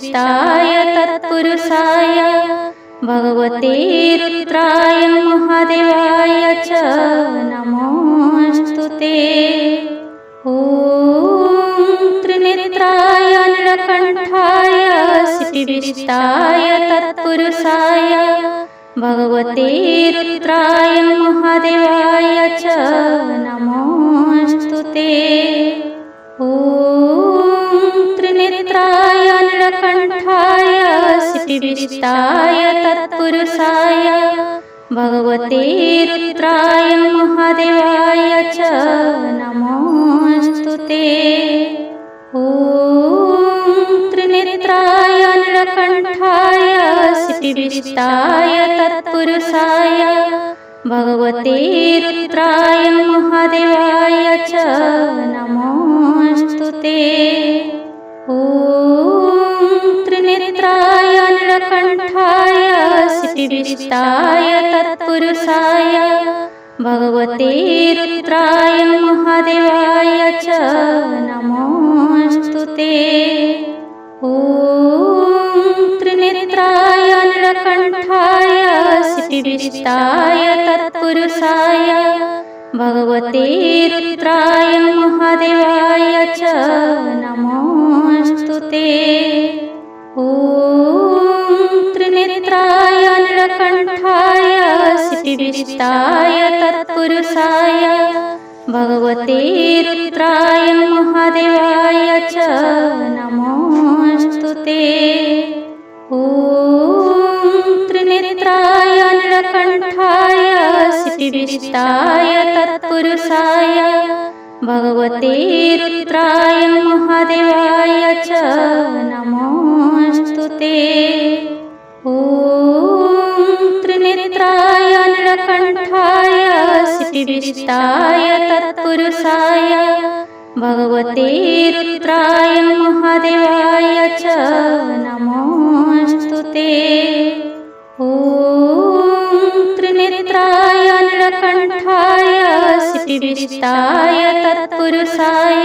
विशिष्टाय तत्पुरुषाय भगवते रुद्राय महादेवाय च नमोऽस्तुते। ॐ त्रिनेत्राय नीलकण्ठाय सिद्धिविशिष्टाय तत्पुरुषाय भगवते रुद्राय महादेवाय च नमोऽस्तुते। ॐ त्रिनेत्राय नीलकण्ठाय सिद्धिविशिष्टाय तत्पुरुषाय भगवते रुद्राय महादेवाय च नमोऽस्तुते। ॐ त्रिनेत्राय नीलकण्ठाय सिद्धिविशिष्टाय तत्पुरुषाय भगवते रुद्राय महादेवाय च नमोऽस्तुते। ॐ त्रिनेत्राय नीलकण्ठाय सिद्धिविशिष्टाय तत्पुरुषाय भगवते रुद्राय महादेवाय च नमोऽस्तुते। ॐ त्रिनेत्राय नीलकण्ठाय सिद्धिविशिष्टाय तत्पुरुषाय भगवते रुद्राय महादेवाय च नमोऽस्तुते। ॐ त्रिनेत्राय नीलकण्ठाय सिद्धिविशिष्टाय तत्पुरुषाय भगवते रुद्राय महादेवाय च नमोऽस्तुते। ॐ त्रिनेत्राय नीलकण्ठाय सिद्धिविशिष्टाय तत्पुरुषाय भगवते रुद्राय महादेवाय च नमोऽस्तुते। ॐ त्रिनेत्राय नीलकण्ठाय सिद्धिविशिष्टाय तत्पुरुषाय भगवते रुद्राय महादेवाय च नमोऽस्तुते। ॐ त्रिनेत्राय नीलकण्ठाय सिद्धिविशिष्टाय तत्पुरुषाय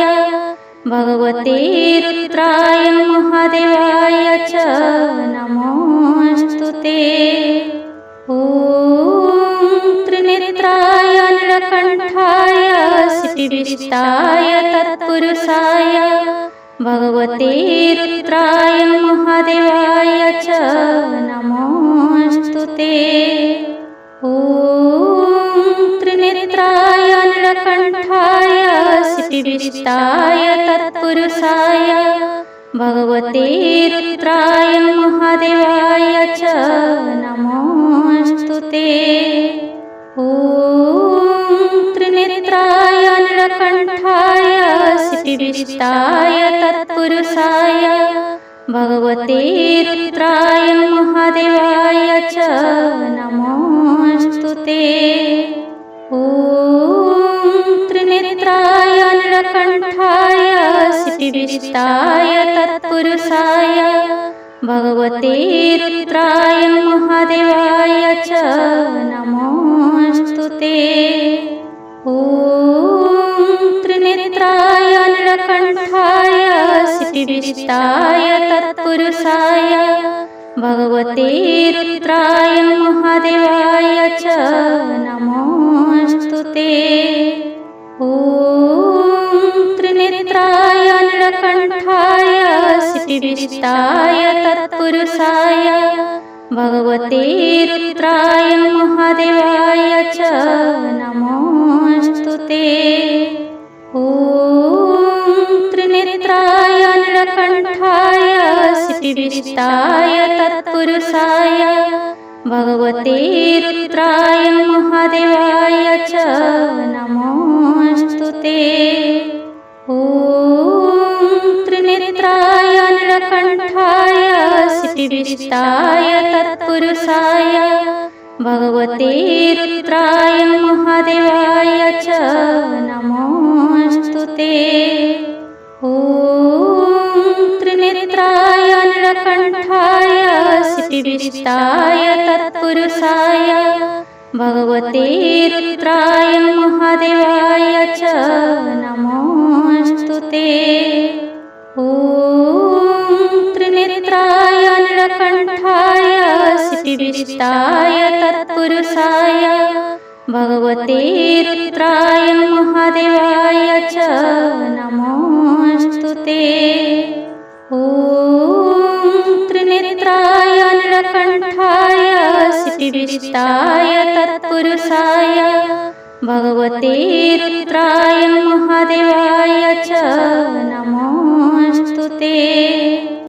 भगवते रुद्राय महादेवाय च नमोऽस्तुते। ॐ त्रिनेत्राय नीलकण्ठाय सिद्धिविशिष्टाय तत्पुरुषाय भगवते रुद्राय महादेवाय च नमोऽस्तुते। ॐ त्रिनेत्राय नीलकण्ठाय सिद्धिविशिष्टाय तत्पुरुषाय भगवते रुद्राय महादेवाय च नमोऽस्तुते। ॐ त्रिनेत्राय नीलकण्ठाय सिद्धिविशिष्टाय तत्पुरुषाय भगवते रुद्राय महादेवाय च नमोऽस्तुते। ॐ त्रिनेत्राय नीलकण्ठाय सिद्धिविशिष्टाय तत्पुरुषाय भगवते रुद्राय महादेवाय च नमोऽस्तुते। ॐ त्रिनेत्राय नीलकण्ठाय सिद्धिविशिष्टाय तत्पुरुषाय भगवते रुद्राय महादेवाय च नमोऽस्तुते। ॐ त्रिनेत्राय नीलकण्ठाय सिद्धिविशिष्टाय तत्पुरुषाय भगवते रुद्राय महादेवाय च नमोऽस्तुते। ॐ त्रिनेत्राय नीलकण्ठाय सिद्धिविशिष्टाय तत्पुरुषाय भगवते रुद्राय महादेवाय च नमोऽस्तुते। ॐ त्रिनेत्राय नीलकण्ठाय सिद्धिविशिष्टाय तत्पुरुषाय भगवते रुद्राय महादेवाय च नमोऽस्तुते। ॐ त्रिनेत्राय नीलकण्ठाय सिद्धिविशिष्टाय तत्पुरुषाय भगवते रुद्राय महादेवाय च नमोऽस्तुते। ॐ त्रिनेत्राय नीलकण्ठाय सिद्धिविष्टाय तत्पुरुषाय भगवते रुद्राय महादेवाय च नमोऽस्तु ते। ॐ त्रिनेत्राय नीलकण्ठाय सिद्धिविष्टाय तत्पुरुषाय भगवते रुद्राय महादेवाय च नमोऽस्तु ते।